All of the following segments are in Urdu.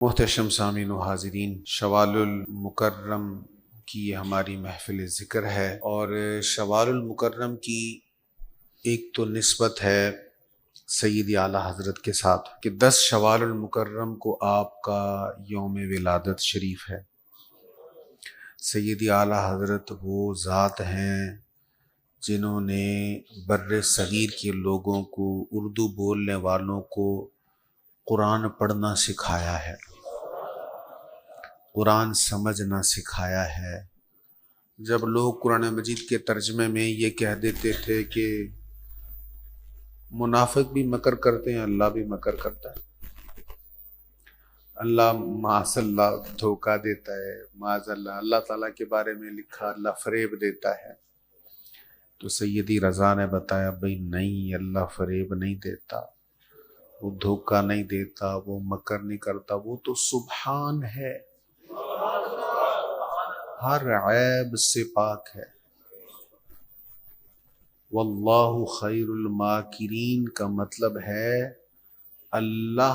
محتشم سامعین و حاضرین، شوال المکرم کی ہماری محفل ذکر ہے، اور شوال المکرم کی ایک تو نسبت ہے سیدی اعلیٰ حضرت کے ساتھ کہ 10 شوال المکرم کو آپ کا یوم ولادت شریف ہے۔ سیدی اعلیٰ حضرت وہ ذات ہیں جنہوں نے بر صغیر کے لوگوں کو، اردو بولنے والوں کو قرآن پڑھنا سکھایا ہے، قرآن سمجھنا سکھایا ہے۔ جب لوگ قرآن مجید کے ترجمے میں یہ کہہ دیتے تھے کہ منافق بھی مکر کرتے ہیں، اللہ بھی مکر کرتا ہے، اللہ معاذ اللہ دھوکہ دیتا ہے، معاذ اللہ اللہ تعالیٰ کے بارے میں لکھا اللہ فریب دیتا ہے، تو سیدی رضا نے بتایا بھئی نہیں، اللہ فریب نہیں دیتا، وہ دھوکہ نہیں دیتا، وہ مکر نہیں کرتا، وہ تو سبحان ہے، ہر عیب سے پاک ہے۔ واللہ خیر الماکرین کا مطلب ہے اللہ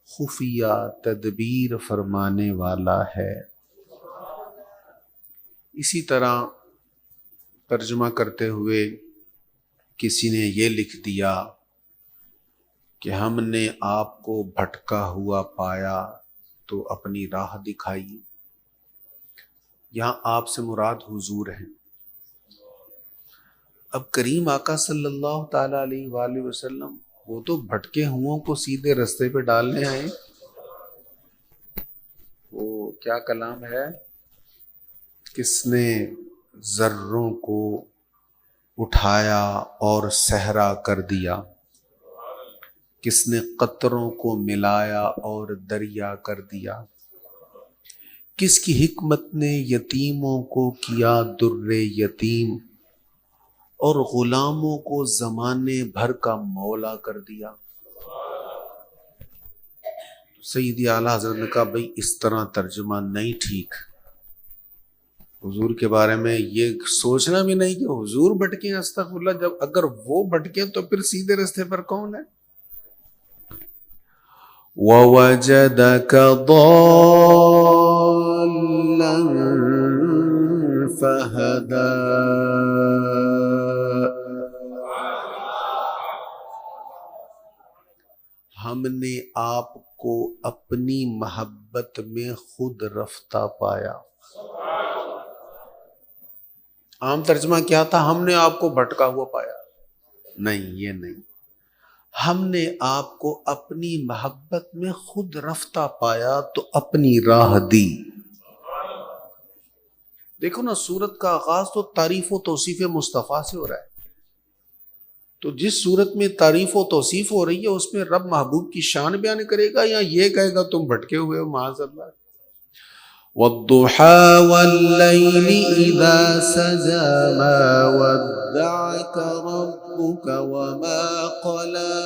خفیہ تدبیر فرمانے والا ہے۔ اسی طرح ترجمہ کرتے ہوئے کسی نے یہ لکھ دیا کہ ہم نے آپ کو بھٹکا ہوا پایا تو اپنی راہ دکھائی۔ یہاں آپ سے مراد حضور ہیں۔ اب کریم آقا صلی اللہ تعالیٰ علیہ وآلہ وسلم وہ تو بھٹکے ہوں کو سیدھے رستے پہ ڈالنے آئے۔ وہ کیا کلام ہے، کس نے ذروں کو اٹھایا اور صحرا کر دیا، کس نے قطروں کو ملایا اور دریا کر دیا، کس کی حکمت نے یتیموں کو کیا در یتیم اور غلاموں کو زمانے بھر کا مولا کر دیا۔ سیدی اعلیٰ حضرت نے کہا بھئی اس طرح ترجمہ نہیں ٹھیک، حضور کے بارے میں یہ سوچنا بھی نہیں کہ حضور بھٹکے ہیں، استغفر اللہ، جب اگر وہ بھٹکے تو پھر سیدھے راستے پر کون ہے؟ وَوَجَدَكَ ضَالًّا فَهَدَىٰ، ہم نے آپ کو اپنی محبت میں خود رفتہ پایا۔ عام ترجمہ کیا تھا، ہم نے آپ کو بھٹکا ہوا پایا؟ نہیں، یہ نہیں، ہم نے آپ کو اپنی محبت میں خود رفتہ پایا تو اپنی راہ دی۔ دیکھو نا، سورت کا آغاز تو تعریف و توصیف مصطفیٰ سے ہو رہا ہے، تو جس صورت میں تعریف و توصیف ہو رہی ہے اس میں رب محبوب کی شان بیان کرے گا یا یہ کہے گا تم بھٹکے ہوئے ہو؟ معاذ اللہ۔ وَالضُّحَىٰ وَاللَّيْلِ إِذَا سَجَىٰ مَا وَدَّعَكَ رَبُّكَ وَمَا قَلَىٰ،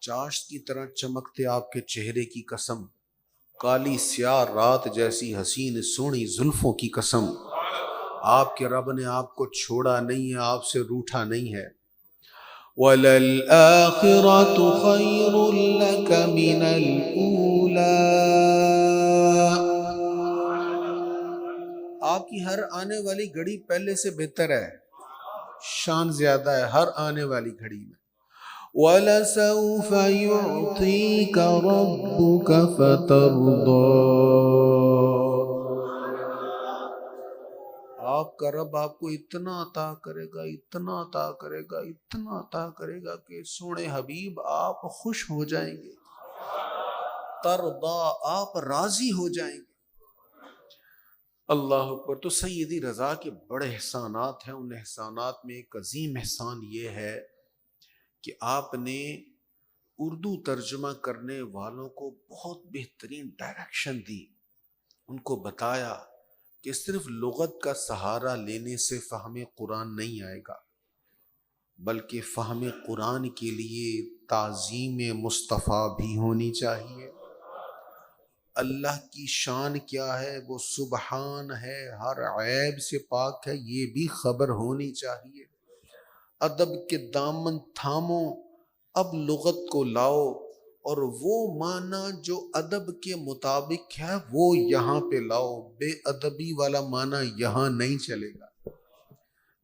چاشت کی طرح چمکتے آپ کے چہرے کی قسم، کالی سیاہ رات جیسی حسین سونی زلفوں کی قسم، آپ کے رب نے آپ کو چھوڑا نہیں ہے، آپ سے روٹھا نہیں ہے۔ وَلَلْآخِرَةُ خَيْرٌ لَكَ مِنَ الْأُولَىٰ، آپ کی ہر آنے والی گھڑی پہلے سے بہتر ہے، شان زیادہ ہے ہر آنے والی گھڑی میں۔ وَلَسَوْفَ يُعْطِيكَ رَبُّكَ فَتَرْضَىٰ، آپ کا رب آپ کو اتنا عطا کرے گا، اتنا عطا کرے گا، اتنا عطا کرے گا کہ سونے حبیب آپ خوش ہو جائیں گے، ترضا، آپ راضی ہو جائیں گے۔ اللہ اکبر۔ تو سیدی رضا کے بڑے احسانات ہیں، ان احسانات میں ایک عظیم احسان یہ ہے کہ آپ نے اردو ترجمہ کرنے والوں کو بہت بہترین ڈائریکشن دی، ان کو بتایا کہ صرف لغت کا سہارا لینے سے فہم قرآن نہیں آئے گا، بلکہ فہم قرآن کے لیے تعظیم مصطفیٰ بھی ہونی چاہیے۔ اللہ کی شان کیا ہے، وہ سبحان ہے، ہر عیب سے پاک ہے، یہ بھی خبر ہونی چاہیے۔ ادب کے دامن تھامو، اب لغت کو لاؤ اور وہ معنی جو ادب کے مطابق ہے وہ یہاں پہ لاؤ، بے ادبی والا معنی یہاں نہیں چلے گا۔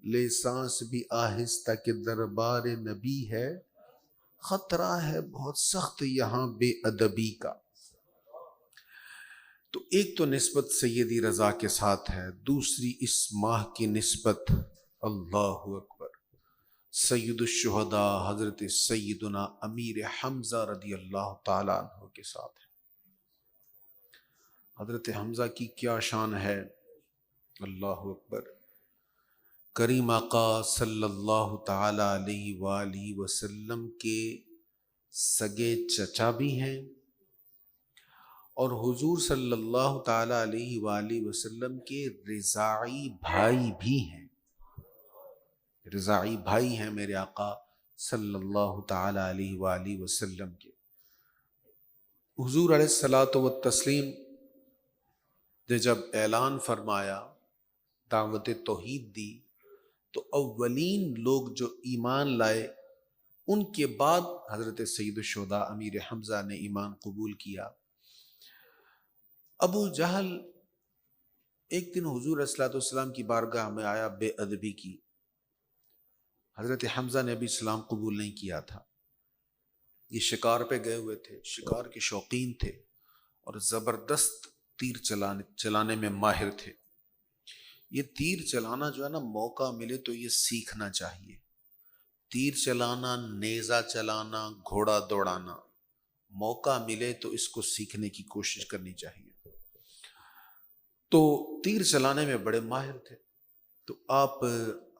لے سانس بھی آہستہ کہ دربار نبی ہے، خطرہ ہے بہت سخت یہاں بے ادبی کا۔ تو ایک تو نسبت سیدی رضا کے ساتھ ہے، دوسری اس ماہ کی نسبت اللہ اکبر سید الشہداء حضرت سیدنا امیر حمزہ رضی اللہ تعالیٰ عنہ کے ساتھ ہے۔ حضرت حمزہ کی کیا شان ہے، اللہ اکبر۔ کریم آقا صلی اللہ تعالیٰ علیہ وآلہ وسلم کے سگے چچا بھی ہیں اور حضور صلی اللہ تعالیٰ علیہ وآلہ وسلم کے رضاعی بھائی بھی ہیں، رضاعی بھائی ہیں میرے آقا صلی اللہ تعالیٰ علیہ وآلہ وسلم کے۔ حضور علیہ الصلاۃ والتسلیم نے جب اعلان فرمایا، دعوت توحید دی، تو اولین لوگ جو ایمان لائے ان کے بعد حضرت سید الشہداء امیر حمزہ نے ایمان قبول کیا۔ ابو جہل ایک دن حضور علیہ الصلوٰۃ والسلام کی بارگاہ میں آیا بے ادبی کی، حضرت حمزہ نے ابھی اسلام قبول نہیں کیا تھا، یہ شکار پہ گئے ہوئے تھے، شکار کے شوقین تھے اور زبردست تیر چلانے میں ماہر تھے۔ یہ تیر چلانا جو ہے نا، موقع ملے تو یہ سیکھنا چاہیے، تیر چلانا، نیزہ چلانا، گھوڑا دوڑانا، موقع ملے تو اس کو سیکھنے کی کوشش کرنی چاہیے۔ تو تیر چلانے میں بڑے ماہر تھے، تو آپ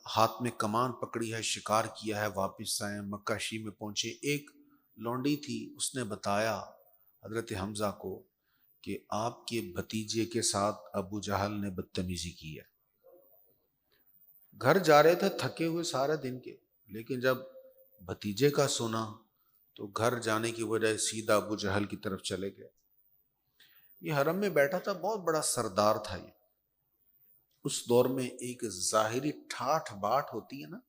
ہاتھ میں کمان پکڑی ہے، شکار کیا ہے، واپس آئے، مکہ شریف میں پہنچے، ایک لونڈی تھی، اس نے بتایا حضرت حمزہ کو کہ آپ کے بھتیجے کے ساتھ ابو جہل نے بدتمیزی کی ہے۔ گھر جا رہے تھے تھکے ہوئے سارے دن کے، لیکن جب بھتیجے کا سنا تو گھر جانے کی وجہ سیدھا ابو جہل کی طرف چلے گئے۔ یہ حرم میں بیٹھا تھا، بہت بڑا سردار تھا یہ۔ اس دور میں ایک ظاہری ٹھاٹھ باٹ ہوتی ہے نا،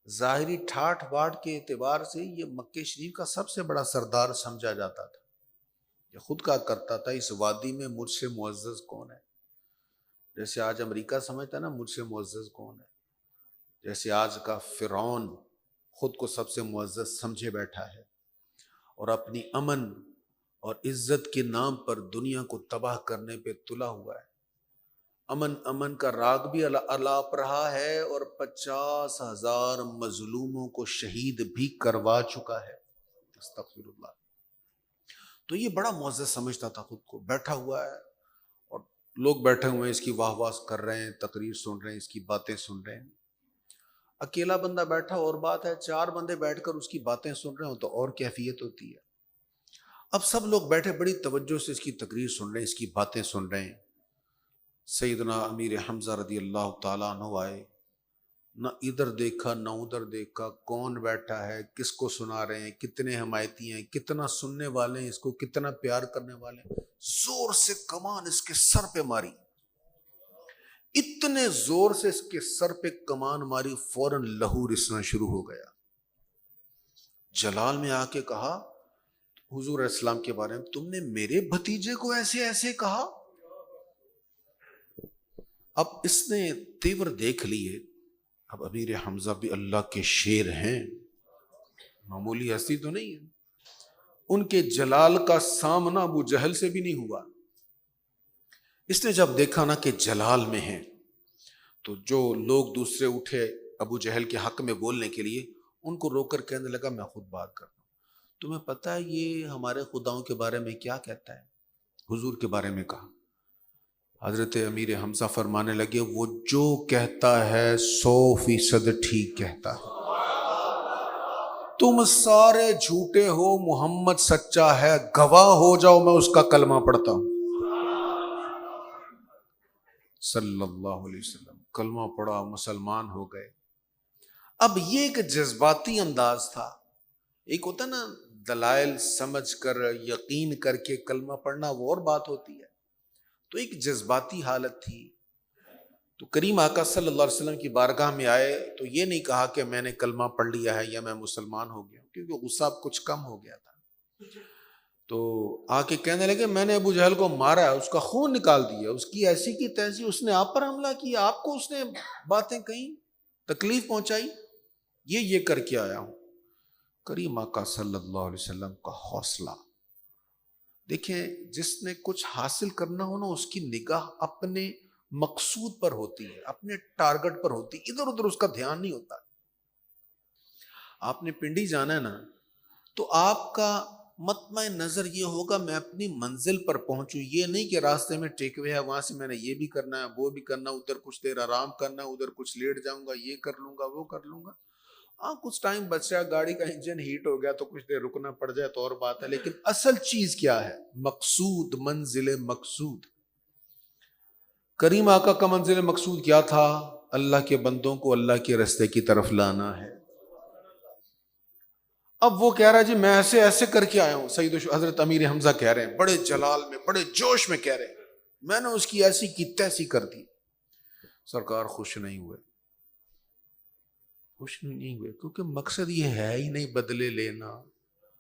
ظاہری ٹھاٹھ باٹ کے اعتبار سے یہ مکہ شریف کا سب سے بڑا سردار سمجھا جاتا تھا۔ یہ خود کہا کرتا تھا اس وادی میں مجھ سے معزز کون ہے، جیسے آج امریکہ سمجھتا ہے نا مجھ سے معزز کون ہے، جیسے آج کا فرعون خود کو سب سے معزز سمجھے بیٹھا ہے اور اپنی امن اور عزت کے نام پر دنیا کو تباہ کرنے پہ تلا ہوا ہے۔ امن امن کا راگ بھی الاپ رہا ہے اور 50,000 مظلوموں کو شہید بھی کروا چکا ہے، استغفر اللہ۔ تو یہ بڑا معزز سمجھتا تھا خود کو، بیٹھا ہوا ہے اور لوگ بیٹھے ہوئے ہیں، اس کی واہ واہ کر رہے ہیں، تقریر سن رہے ہیں، اس کی باتیں سن رہے ہیں۔ اکیلا بندہ بیٹھا اور بات ہے، 4 بندے بیٹھ کر اس کی باتیں سن رہے ہوں تو اور کیفیت ہوتی ہے۔ اب سب لوگ بیٹھے بڑی توجہ سے اس کی تقریر سن رہے ہیں، اس کی باتیں سن رہے ہیں۔ سیدنا امیر حمزہ رضی اللہ تعالیٰ عنہ آئے، نہ ادھر دیکھا نہ ادھر دیکھا، کون بیٹھا ہے، کس کو سنا رہے ہیں، کتنے حمایتی ہیں، کتنا سننے والے ہیں، اس کو کتنا پیار کرنے والے ہیں۔ زور سے کمان اس کے سر پہ ماری، اتنے زور سے اس کے سر پہ کمان ماری، فوراً لہو رسنا شروع ہو گیا۔ جلال میں آ کے کہا حضور علیہ السلام کے بارے میں، تم نے میرے بھتیجے کو ایسے ایسے کہا؟ اب اس نے تیور دیکھ لیے، اب امیر حمزہ بھی اللہ کے شیر ہیں، معمولی ہستی تو نہیں ہے، ان کے جلال کا سامنا ابو جہل سے بھی نہیں ہوا۔ اس نے جب دیکھا نا کہ جلال میں ہیں، تو جو لوگ دوسرے اٹھے ابو جہل کے حق میں بولنے کے لیے، ان کو روک کر کہنے لگا میں خود بات کرتا ہوں۔ تمہیں پتہ ہے یہ ہمارے خداؤں کے بارے میں کیا کہتا ہے؟ حضور کے بارے میں کہا۔ حضرت امیر حمزہ فرمانے لگے وہ جو کہتا ہے 100% ٹھیک کہتا ہے، تم سارے جھوٹے ہو، محمد سچا ہے، گواہ ہو جاؤ میں اس کا کلمہ پڑھتا ہوں۔ صلی اللہ علیہ وسلم کلمہ پڑھا، مسلمان ہو گئے۔ اب یہ ایک جذباتی انداز تھا، ایک ہوتا نا دلائل سمجھ کر یقین کر کے کلمہ پڑھنا، وہ اور بات ہوتی ہے، تو ایک جذباتی حالت تھی۔ تو کریم آقا صلی اللہ علیہ وسلم کی بارگاہ میں آئے تو یہ نہیں کہا کہ میں نے کلمہ پڑھ لیا ہے یا میں مسلمان ہو گیا، کیونکہ غصہ کچھ کم ہو گیا تھا۔ تو آ کے کہنے لگے میں نے ابو جہل کو مارا ہے، اس کا خون نکال دیا، اس کی ایسی کی تیسی، اس نے آپ پر حملہ کیا، آپ کو اس نے باتیں کہیں، تکلیف پہنچائی، یہ کر کے آیا ہوں۔ کریم آقا صلی اللہ علیہ وسلم کا حوصلہ دیکھیں، جس نے کچھ حاصل کرنا ہو نا، اس کی نگاہ اپنے مقصود پر ہوتی ہے، اپنے ٹارگٹ پر ہوتی ہے، ادھر ادھر اس کا دھیان نہیں ہوتا۔ آپ نے پنڈی جانا ہے نا، تو آپ کا مطمع نظر یہ ہوگا میں اپنی منزل پر پہنچوں، یہ نہیں کہ راستے میں ٹیک وے ہے، وہاں سے میں نے یہ بھی کرنا ہے، وہ بھی کرنا، ادھر کچھ دیر آرام کرنا ہے، ادھر کچھ لیٹ جاؤں گا، یہ کر لوں گا، وہ کر لوں گا۔ ہاں کچھ ٹائم بچ گیا، گاڑی کا انجن ہیٹ ہو گیا تو کچھ دیر رکنا پڑ جائے تو اور بات ہے، لیکن اصل چیز کیا ہے؟ مقصود، منزل مقصود۔ کریم آقا کا منزل مقصود کیا تھا؟ اللہ کے بندوں کو اللہ کے راستے کی طرف لانا ہے۔ اب وہ کہہ رہا ہے جی میں ایسے ایسے کر کے آیا ہوں، سید حضرت امیر حمزہ کہہ رہے ہیں، بڑے جلال میں، بڑے جوش میں کہہ رہے ہیں، میں نے اس کی ایسی کی تیسی کر دی۔ سرکار خوش نہیں ہوئے، خوش نہیں ہوئے، کیونکہ مقصد یہ ہے ہی نہیں بدلے لینا،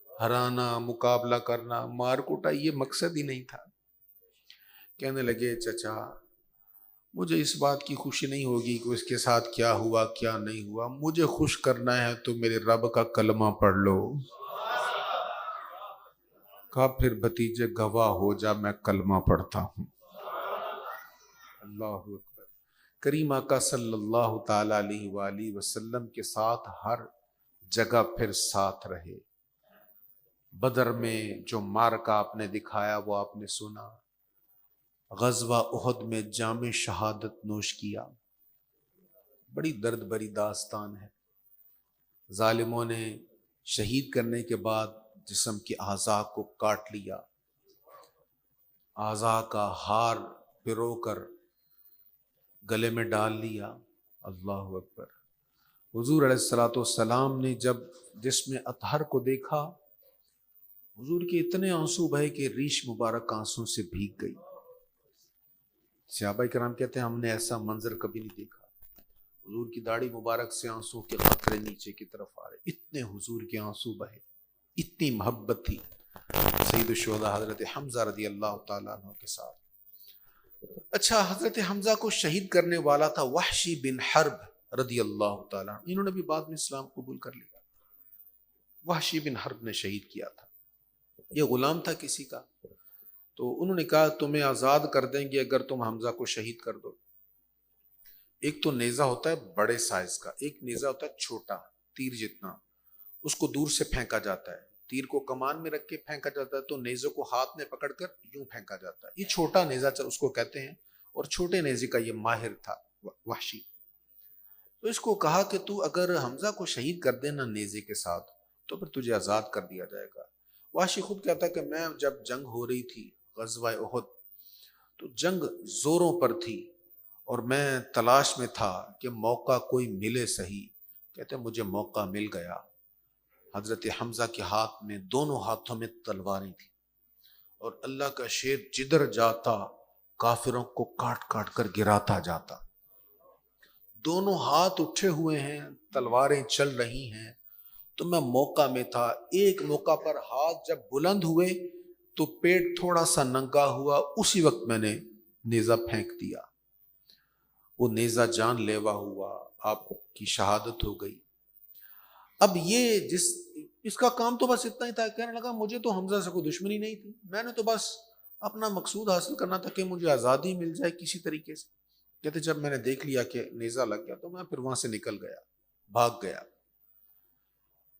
ہرانا، مقابلہ کرنا، مار کوٹا، یہ مقصد ہی نہیں تھا۔ کہنے لگے چچا مجھے اس بات کی خوشی نہیں ہوگی کہ اس کے ساتھ کیا ہوا کیا نہیں ہوا، مجھے خوش کرنا ہے تو میرے رب کا کلمہ پڑھ لو۔ کہا پھر بھتیجے گواہ ہو جا میں کلمہ پڑھتا ہوں۔ اللہ اکبر۔ کریم آقا صلی اللہ تعالی علیہ وآلہ وسلم کے ساتھ ہر جگہ پھر ساتھ رہے۔ بدر میں جو معرکہ آپ نے دکھایا وہ آپ نے سنا، غزوہ احد میں جام شہادت نوش کیا، بڑی درد بری داستان ہے۔ ظالموں نے شہید کرنے کے بعد جسم کے اعضاء کو کاٹ لیا، اعضاء کا ہار پرو کر گلے میں ڈال لیا۔ اللہ اکبر۔ حضور علیہ الصلوۃ والسلام نے جب جسم اطہر کو دیکھا، حضور کے اتنے آنسو بہے کہ ریش مبارک آنسوں سے بھیگ گئی۔ صحابہ کرام کہتے ہیں ہم نے ایسا منظر کبھی نہیں دیکھا، حضور کی داڑھی مبارک سے آنسو کے قطرے نیچے کی طرف آ رہے، اتنے حضور کے آنسو بہے، اتنی محبت تھی سید الشہداء حضرت حمزہ رضی اللہ تعالیٰ عنہ کے ساتھ۔ اچھا، حضرت حمزہ کو شہید کرنے والا تھا وحشی بن حرب رضی اللہ تعالیٰ عنہ، انہوں نے بھی بعد میں اسلام قبول کر لیا۔ وحشی بن حرب نے شہید کیا تھا، یہ غلام تھا کسی کا، تو انہوں نے کہا تمہیں آزاد کر دیں گے اگر تم حمزہ کو شہید کر دو۔ ایک تو نیزہ ہوتا ہے بڑے سائز کا، ایک نیزہ ہوتا ہے چھوٹا تیر جتنا، اس کو دور سے پھینکا جاتا ہے، تیر کو کمان میں رکھ کے پھینکا جاتا ہے، تو نیزے کو ہاتھ میں پکڑ کر یوں پھینکا جاتا ہے، یہ چھوٹا نیزہ اس کو کہتے ہیں، اور چھوٹے نیزے کا یہ ماہر تھا وحشی۔ تو اس کو کہا کہ تو اگر حمزہ کو شہید کر دینا نیزے کے ساتھ تو پھر تجھے آزاد کر دیا جائے گا۔ وحشی خود کہتا ہے کہ میں جب جنگ ہو رہی تھی غزوہ احد تو جنگ زوروں پر تھی اور میں تلاش میں تھا کہ موقع کوئی ملے صحیح، کہتے مجھے موقع مل گیا۔ حضرت حمزہ کے ہاتھ میں، دونوں ہاتھوں میں تلواریں تھیں، اور اللہ کا شیر جدھر جاتا کافروں کو کاٹ کاٹ کر گراتا جاتا، دونوں ہاتھ اٹھے ہوئے ہیں، تلواریں چل رہی ہیں، تو میں موقع میں تھا۔ ایک موقع پر ہاتھ جب بلند ہوئے تو پیٹ تھوڑا سا ننگا ہوا، اسی وقت میں نے نیزہ پھینک دیا، وہ نیزہ جان لیوا ہوا، آپ کی شہادت ہو گئی۔ اب یہ اس کا کام تو بس اتنا ہی تھا، کہنے لگا مجھے تو حمزہ سے کوئی دشمنی نہیں تھی، میں نے تو بس اپنا مقصود حاصل کرنا تھا کہ مجھے آزادی مل جائے کسی طریقے سے۔ کہتے جب میں نے دیکھ لیا کہ نیزہ لگ گیا تو میں پھر وہاں سے نکل گیا، بھاگ گیا۔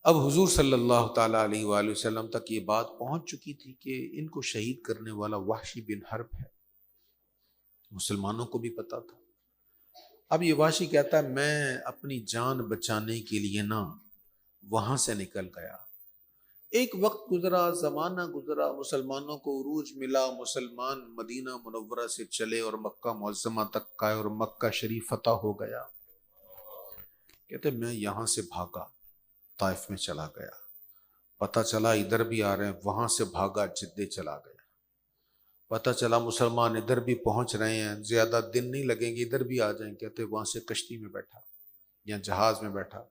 اب حضور صلی اللہ تعالیٰ علیہ وآلہ وسلم تک یہ بات پہنچ چکی تھی کہ ان کو شہید کرنے والا وحشی بن حرب ہے، مسلمانوں کو بھی پتا تھا۔ اب یہ وحشی کہتا ہے میں اپنی جان بچانے کے لیے نا وہاں سے نکل گیا، ایک وقت گزرا، زمانہ گزرا، مسلمانوں کو عروج ملا، مسلمان مدینہ منورہ سے چلے اور مکہ معظمہ تک آئے اور مکہ شریف فتح ہو گیا۔ کہتے میں یہاں سے بھاگا، طائف میں چلا گیا، پتہ چلا ادھر بھی آ رہے ہیں، وہاں سے بھاگا، جدے چلا گیا۔ پتہ چلا مسلمان ادھر بھی پہنچ رہے ہیں، زیادہ دن نہیں لگیں گے، ادھر بھی آ جائیں، کہتے وہاں سے کشتی میں بیٹھا یا جہاز میں بیٹھا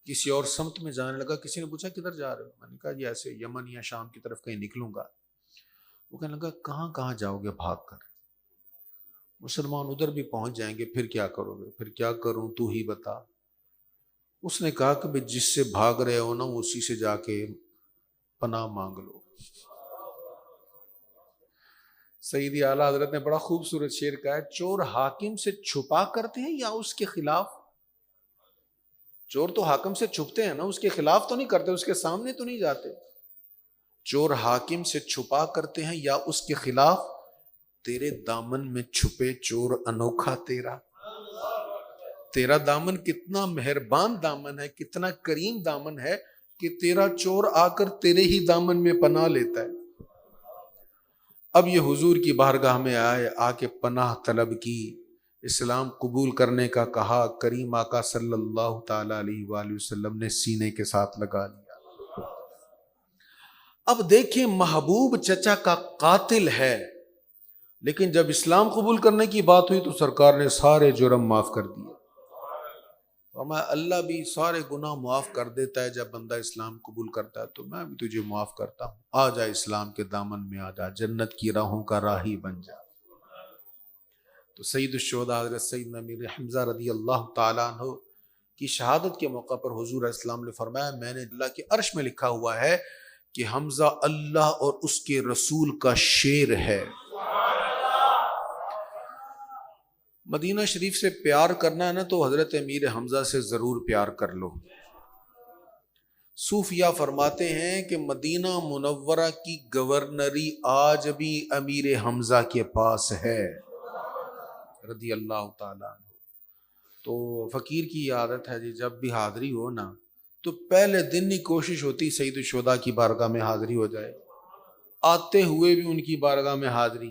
کسی اور سمت میں جانے لگا۔ کسی نے پوچھا کدھر جا رہے ہو؟ میں نے کہا جی ایسے یمن یا شام کی طرف کہیں نکلوں گا۔ وہ کہنے لگا کہاں کہاں جاؤ گے بھاگ کر؟ مسلمان ادھر بھی پہنچ جائیں گے، پھر کیا کرو گے؟ پھر کیا کروں تو ہی بتا۔ اس نے کہا کہ بھئی جس سے بھاگ رہے ہو نا اسی سے جا کے پناہ مانگ لو۔ سیدی اعلیٰ حضرت نے بڑا خوبصورت شعر کہا ہے، چور حاکم سے چھپا کرتے ہیں یا اس کے خلاف؟ چور تو حاکم سے چھپتے ہیں نا، اس کے خلاف تو نہیں کرتے، اس کے سامنے تو نہیں جاتے۔ چور حاکم سے چھپا کرتے ہیں یا اس کے خلاف؟ تیرے دامن میں چھپے چور انوکھا تیرا۔ تیرا دامن کتنا مہربان دامن ہے، کتنا کریم دامن ہے کہ تیرا چور آ کر تیرے ہی دامن میں پناہ لیتا ہے۔ اب یہ حضور کی بارگاہ میں آئے، آ کے پناہ طلب کی، اسلام قبول کرنے کا کہا، کریم آقا صلی اللہ تعالی علیہ وآلہ وسلم نے سینے کے ساتھ لگا لیا۔ اب دیکھیں محبوب چچا کا قاتل ہے، لیکن جب اسلام قبول کرنے کی بات ہوئی تو سرکار نے سارے جرم معاف کر دیے۔ فرمایا اللہ بھی سارے گناہ معاف کر دیتا ہے جب بندہ اسلام قبول کرتا ہے، تو میں بھی تجھے معاف کرتا ہوں، آ جا اسلام کے دامن میں آ جا، جنت کی راہوں کا راہی بن جا۔ تو سید الشہداء حضرت سیدنا امیر حمزہ رضی اللہ تعالیٰ عنہ کی شہادت کے موقع پر حضور علیہ السلام نے فرمایا میں نے اللہ کے عرش میں لکھا ہوا ہے کہ حمزہ اللہ اور اس کے رسول کا شیر ہے۔ مدینہ شریف سے پیار کرنا ہے نا تو حضرت امیر حمزہ سے ضرور پیار کر لو۔ صوفیہ فرماتے ہیں کہ مدینہ منورہ کی گورنری آج بھی امیر حمزہ کے پاس ہے رضی اللہ تعالیٰ عنہ۔ تو فقیر کی عادت ہے جی جب بھی حاضری ہو نا تو پہلے دن ہی کوشش ہوتی سید الشہداء کی بارگاہ میں حاضری ہو جائے، آتے ہوئے بھی ان کی بارگاہ میں حاضری،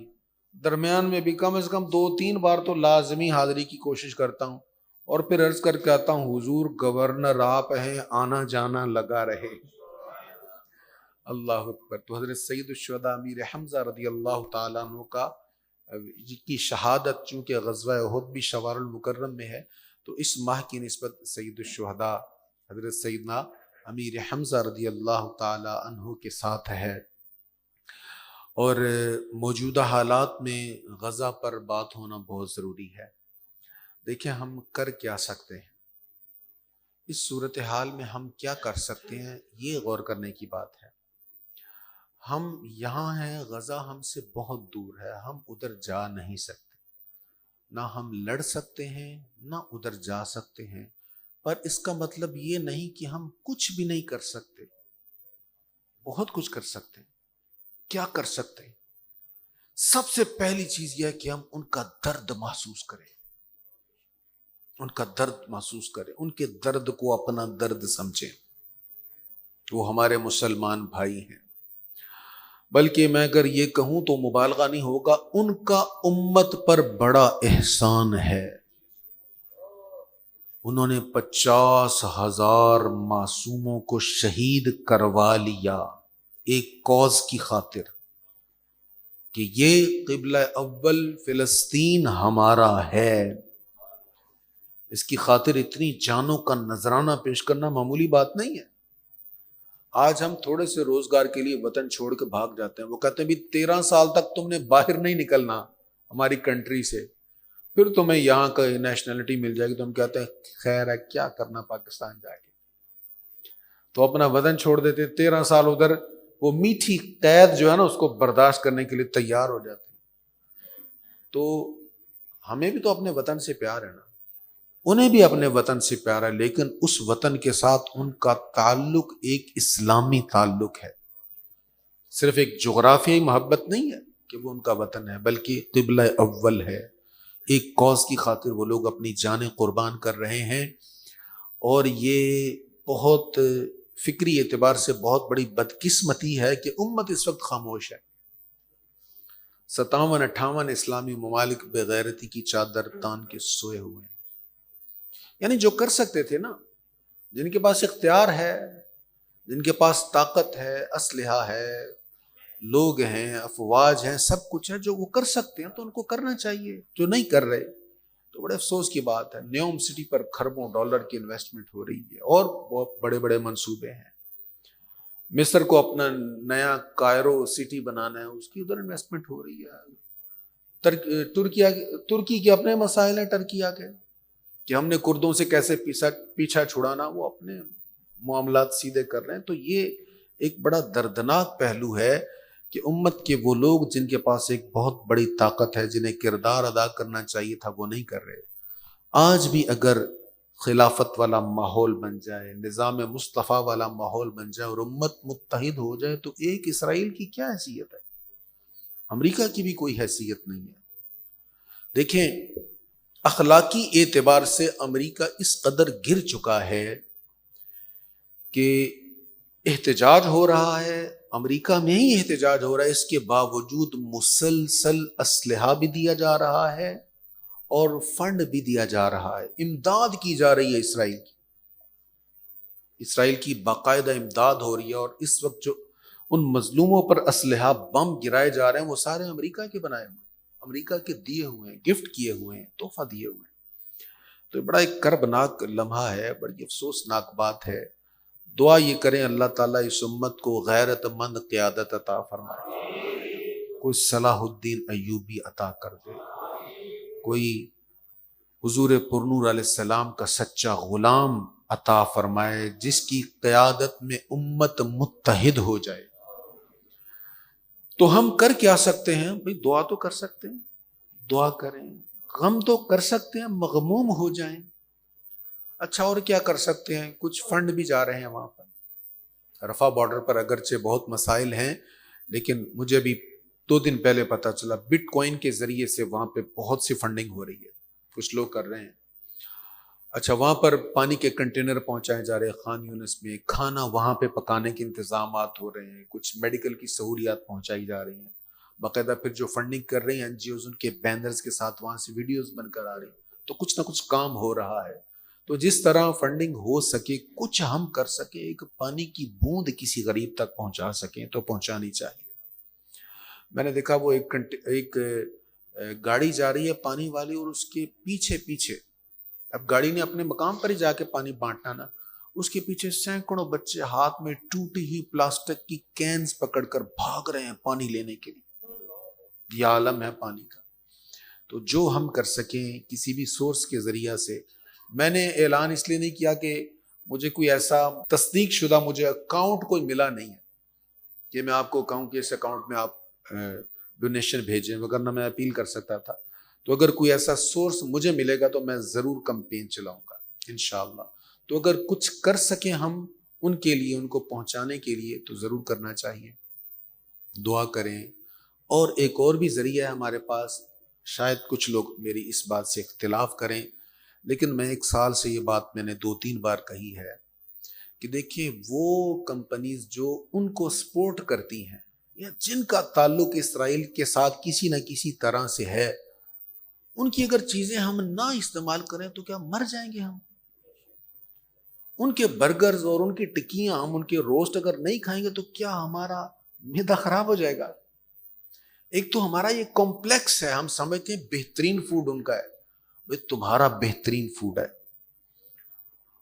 درمیان میں بھی کم از کم 2-3 بار تو لازمی حاضری کی کوشش کرتا ہوں، اور پھر عرض کر کے آتا ہوں حضور گورنر آپ ہیں، آنا جانا لگا رہے۔ اللہ اکبر۔ تو حضرت سید الشہداء امیر حمزہ رضی اللہ تعالیٰ عنہ کا کی شہادت چونکہ غزوہ احد بھی شوال المکرم میں ہے تو اس ماہ کی نسبت سید الشہداء حضرت سیدنا امیر حمزہ رضی اللہ تعالیٰ عنہ کے ساتھ ہے۔ اور موجودہ حالات میں غزہ پر بات ہونا بہت ضروری ہے۔ دیکھیں ہم کر کیا سکتے ہیں اس صورتحال میں، ہم کیا کر سکتے ہیں یہ غور کرنے کی بات ہے۔ ہم یہاں ہیں، غزہ ہم سے بہت دور ہے، ہم ادھر جا نہیں سکتے، نہ ہم لڑ سکتے ہیں نہ ادھر جا سکتے ہیں، پر اس کا مطلب یہ نہیں کہ ہم کچھ بھی نہیں کر سکتے، بہت کچھ کر سکتے ہیں۔ کیا کر سکتے ہیں؟ سب سے پہلی چیز یہ ہے کہ ہم ان کا درد محسوس کریں، ان کا درد محسوس کریں، ان کے درد کو اپنا درد سمجھیں۔ وہ ہمارے مسلمان بھائی ہیں، بلکہ میں اگر یہ کہوں تو مبالغہ نہیں ہوگا، ان کا امت پر بڑا احسان ہے۔ انہوں نے 50,000 معصوموں کو شہید کروا لیا ایک کاز کی خاطر کہ یہ قبلہ اول فلسطین ہمارا ہے۔ اس کی خاطر اتنی جانوں کا نذرانہ پیش کرنا معمولی بات نہیں ہے۔ آج ہم تھوڑے سے روزگار کے لیے وطن چھوڑ کے بھاگ جاتے ہیں، وہ کہتے ہیں بھی 13 سال تک تم نے باہر نہیں نکلنا ہماری کنٹری سے، پھر تمہیں یہاں کا نیشنلٹی مل جائے گی، تو ہم کہتے ہیں خیر ہے کیا کرنا پاکستان جا کے، تو اپنا وطن چھوڑ دیتے، 13 سال ادھر وہ میٹھی قید جو ہے نا اس کو برداشت کرنے کے لیے تیار ہو جاتے ہیں۔ تو ہمیں بھی تو اپنے وطن سے پیار ہے نا، انہیں بھی اپنے وطن سے پیار ہے، لیکن اس وطن کے ساتھ ان کا تعلق ایک اسلامی تعلق ہے، صرف ایک جغرافیائی محبت نہیں ہے کہ وہ ان کا وطن ہے، بلکہ قبلہ اول ہے۔ ایک کاز کی خاطر وہ لوگ اپنی جانیں قربان کر رہے ہیں، اور یہ بہت فکری اعتبار سے بہت بڑی بدقسمتی ہے کہ امت اس وقت خاموش ہے۔ 57-58 اسلامی ممالک بغیرتی کی چادر تان کے سوئے ہوئے ہیں، یعنی جو کر سکتے تھے نا، جن کے پاس اختیار ہے، جن کے پاس طاقت ہے، اسلحہ ہے، لوگ ہیں، افواج ہیں، سب کچھ ہے، جو وہ کر سکتے ہیں تو ان کو کرنا چاہیے، جو نہیں کر رہے تو بڑے افسوس کی بات ہے۔ نیوم سٹی پر کھربوں ڈالر کی انویسٹمنٹ ہو رہی ہے اور بہت بڑے بڑے منصوبے ہیں۔ مصر کو اپنا نیا کائرو سٹی بنانا ہے، اس کی ادھر انویسٹمنٹ ہو رہی ہے۔ ترکی کے اپنے مسائل ہیں، ٹرکیا کے، کہ ہم نے کردوں سے کیسے پیچھا چھڑانا، وہ اپنے معاملات سیدھے کر رہے ہیں۔ تو یہ ایک بڑا دردناک پہلو ہے کہ امت کے وہ لوگ جن کے پاس ایک بہت بڑی طاقت ہے، جنہیں کردار ادا کرنا چاہیے تھا، وہ نہیں کر رہے۔ آج بھی اگر خلافت والا ماحول بن جائے، نظام مصطفیٰ والا ماحول بن جائے اور امت متحد ہو جائے تو ایک اسرائیل کی کیا حیثیت ہے؟ امریکہ کی بھی کوئی حیثیت نہیں ہے۔ دیکھیں، اخلاقی اعتبار سے امریکہ اس قدر گر چکا ہے کہ احتجاج ہو رہا ہے، امریکہ میں ہی احتجاج ہو رہا ہے، اس کے باوجود مسلسل اسلحہ بھی دیا جا رہا ہے اور فنڈ بھی دیا جا رہا ہے، امداد کی جا رہی ہے اسرائیل کی باقاعدہ امداد ہو رہی ہے۔ اور اس وقت جو ان مظلوموں پر اسلحہ بم گرائے جا رہے ہیں وہ سارے امریکہ کے بنائے ہوئے ہیں، امریکہ کے دیے ہوئے ہیں، گفٹ کیے ہوئے ہیں، تحفہ دیے ہوئے ہیں۔ تو بڑا ایک کربناک لمحہ ہے، بڑی افسوسناک بات ہے۔ دعا یہ کریں اللہ تعالیٰ اس امت کو غیرت مند قیادت عطا فرمائے، کوئی صلاح الدین ایوبی عطا کر دے، کوئی حضور پرنور علیہ السلام کا سچا غلام عطا فرمائے، جس کی قیادت میں امت متحد ہو جائے۔ تو ہم کر کیا سکتے ہیں بھئی؟ دعا تو کر سکتے ہیں، دعا کریں، غم تو کر سکتے ہیں، مغموم ہو جائیں۔ اچھا، اور کیا کر سکتے ہیں؟ کچھ فنڈ بھی جا رہے ہیں وہاں پر، رفح بارڈر پر اگرچہ بہت مسائل ہیں، لیکن مجھے بھی 2 دن پہلے پتا چلا بٹ کوائن کے ذریعے سے وہاں پہ بہت سی فنڈنگ ہو رہی ہے، کچھ لوگ کر رہے ہیں۔ اچھا، وہاں پر پانی کے کنٹینر پہنچائے جا رہے ہیں، خان یونس میں کھانا وہاں پہ پکانے کے انتظامات ہو رہے ہیں، کچھ میڈیکل کی سہولیات پہنچائی جا رہی ہیں، باقاعدہ پھر جو فنڈنگ کر رہی ہیں این جی اوز، ان کے بینرز کے ساتھ وہاں سے ویڈیوز بن کر آ رہی ہیں۔ تو کچھ نہ کچھ کام ہو رہا ہے۔ تو جس طرح فنڈنگ ہو سکے، کچھ ہم کر سکیں، ایک پانی کی بوند کسی غریب تک پہنچا سکیں تو پہنچانی چاہیے۔ میں نے دیکھا وہ ایک گاڑی جا رہی ہے پانی والی، اور اس کے پیچھے اب گاڑی نے اپنے مقام پر ہی جا کے پانی بانٹنا نا، اس کے پیچھے سینکڑوں بچے ہاتھ میں ٹوٹی ہوئی پلاسٹک کی کینز پکڑ کر بھاگ رہے ہیں پانی لینے کے لیے۔ یہ عالم ہے پانی کا۔ تو جو ہم کر سکیں کسی بھی سورس کے ذریعہ سے، میں نے اعلان اس لیے نہیں کیا کہ مجھے کوئی ایسا تصدیق شدہ مجھے اکاؤنٹ کوئی ملا نہیں ہے کہ میں آپ کو کہوں کہ اس اکاؤنٹ میں آپ ڈونیشن بھیجیں، وگرنہ میں اپیل کر سکتا تھا۔ تو اگر کوئی ایسا سورس مجھے ملے گا تو میں ضرور کمپین چلاؤں گا انشاءاللہ۔ تو اگر کچھ کر سکیں ہم ان کے لیے، ان کو پہنچانے کے لیے، تو ضرور کرنا چاہیے، دعا کریں۔ اور ایک اور بھی ذریعہ ہے ہمارے پاس، شاید کچھ لوگ میری اس بات سے اختلاف کریں، لیکن میں 1 سال سے یہ بات میں نے 2-3 بار کہی ہے کہ دیکھیں، وہ کمپنیز جو ان کو سپورٹ کرتی ہیں یا جن کا تعلق اسرائیل کے ساتھ کسی نہ کسی طرح سے ہے، ان کی اگر چیزیں ہم نہ استعمال کریں تو کیا مر جائیں گے ہم؟ ان کے برگرز اور ان کی ٹکیاں، ہم ان کے روسٹ اگر نہیں کھائیں گے تو کیا ہمارا معدہ خراب ہو جائے گا؟ ایک تو ہمارا یہ کمپلیکس ہے، ہم سمجھتے ہیں بہترین فوڈ ان کا ہے، وہ تمہارا بہترین فوڈ ہے۔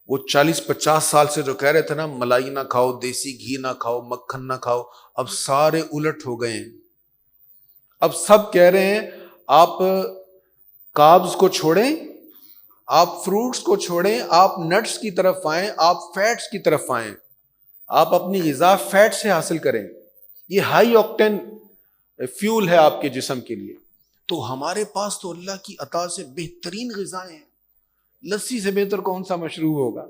وہ 40-50 سال سے جو کہہ رہے تھے نا، ملائی نہ کھاؤ، دیسی گھی نہ کھاؤ، مکھن نہ کھاؤ، اب سارے الٹ ہو گئے ہیں۔ اب سب کہہ رہے ہیں آپ کاربز کو چھوڑیں، آپ فروٹس کو چھوڑیں، آپ نٹس کی طرف آئیں، آپ فیٹس کی طرف آئیں، آپ اپنی غذا فیٹ سے حاصل کریں، یہ ہائی آکٹین فیول ہے آپ کے جسم کے لیے۔ تو ہمارے پاس تو اللہ کی عطا سے بہترین غذائیں ہیں، لسی سے بہتر کون سا مشروب ہوگا؟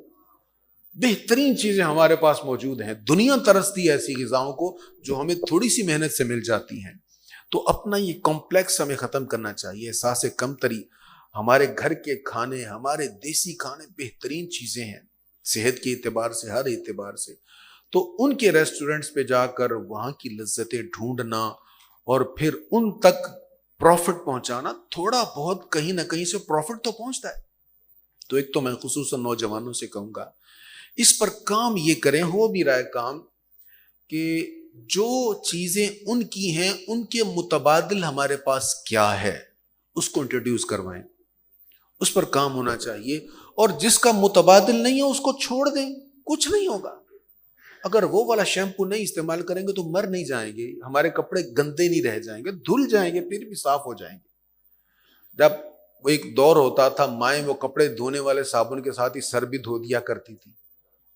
بہترین چیزیں ہمارے پاس موجود ہیں، دنیا ترستی ہے ایسی غذاؤں کو جو ہمیں تھوڑی سی محنت سے مل جاتی ہیں۔ تو اپنا یہ کمپلیکس ہمیں ختم کرنا چاہیے، احساس کمتری۔ ہمارے گھر کے کھانے، ہمارے دیسی کھانے بہترین چیزیں ہیں صحت کے اعتبار سے، ہر اعتبار سے۔ تو ان کے ریسٹورنٹس پہ جا کر وہاں کی لذتیں ڈھونڈنا اور پھر ان تک پروفٹ پہنچانا، تھوڑا بہت کہیں نہ کہیں سے پروفٹ تو پہنچتا ہے۔ تو ایک تو میں خصوصاً نوجوانوں سے کہوں گا اس پر کام یہ کریں، ہو بھی رہا ہے کام، کہ جو چیزیں ان کی ہیں ان کے متبادل ہمارے پاس کیا ہے اس کو انٹروڈیوس کروائیں، اس پر کام ہونا چاہیے، اور جس کا متبادل نہیں ہے اس کو چھوڑ دیں، کچھ نہیں ہوگا۔ اگر وہ والا شیمپو نہیں استعمال کریں گے تو مر نہیں جائیں گے، ہمارے کپڑے گندے نہیں رہ جائیں گے، دھل جائیں گے پھر بھی صاف ہو جائیں گے۔ جب وہ ایک دور ہوتا تھا مائیں وہ کپڑے دھونے والے صابن کے ساتھ ہی سر بھی دھو دیا کرتی تھی،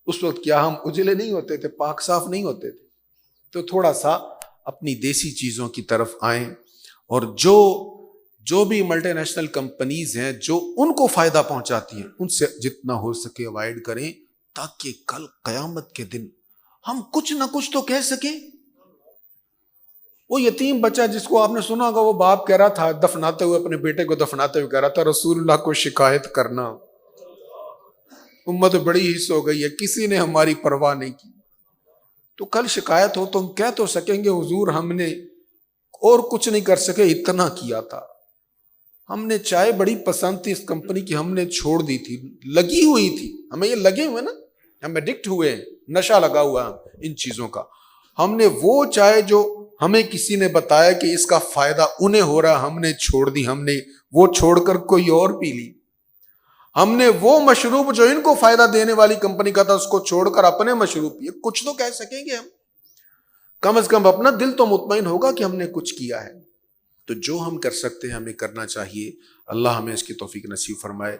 اس وقت کیا ہم اجلے نہیں ہوتے تھے، پاک صاف نہیں ہوتے تھے؟ تو تھوڑا سا اپنی دیسی چیزوں کی طرف آئیں، اور جو بھی ملٹی نیشنل کمپنیز ہیں جو ان کو فائدہ پہنچاتی ہیں ان سے جتنا ہو سکے اوائڈ کریں، تاکہ کل قیامت کے دن ہم کچھ نہ کچھ تو کہہ سکیں۔ وہ یتیم بچہ جس کو آپ نے سنا ہوگا، وہ باپ کہہ رہا تھا دفناتے ہوئے، اپنے بیٹے کو دفناتے ہوئے کہہ رہا تھا رسول اللہ کو شکایت کرنا، امت بڑی حص ہو گئی ہے، کسی نے ہماری پرواہ نہیں کی۔ تو کل شکایت ہو تو ہم کہہ تو سکیں گے حضور ہم نے اور کچھ نہیں کر سکے، اتنا کیا تھا، ہم نے چائے بڑی پسند تھی اس کمپنی کی، ہم نے چھوڑ دی تھی، لگی ہوئی تھی، ہمیں یہ لگے ہوئے نا، ہم ایڈکٹ ہوئے ہیں، نشہ لگا ہوا ہے ان چیزوں کا، ہم نے وہ چائے جو ہمیں کسی نے بتایا کہ اس کا فائدہ انہیں ہو رہا ہم نے چھوڑ دی، ہم نے وہ چھوڑ کر کوئی اور پی لی، ہم نے وہ مشروب جو ان کو فائدہ دینے والی کمپنی کا تھا اس کو چھوڑ کر اپنے مشروب پیے، کچھ تو کہہ سکیں گے ہم، کم از کم اپنا دل تو مطمئن ہوگا کہ ہم نے کچھ کیا ہے۔ تو جو ہم کر سکتے ہیں ہمیں کرنا چاہیے، اللہ ہمیں اس کی توفیق نصیب فرمائے۔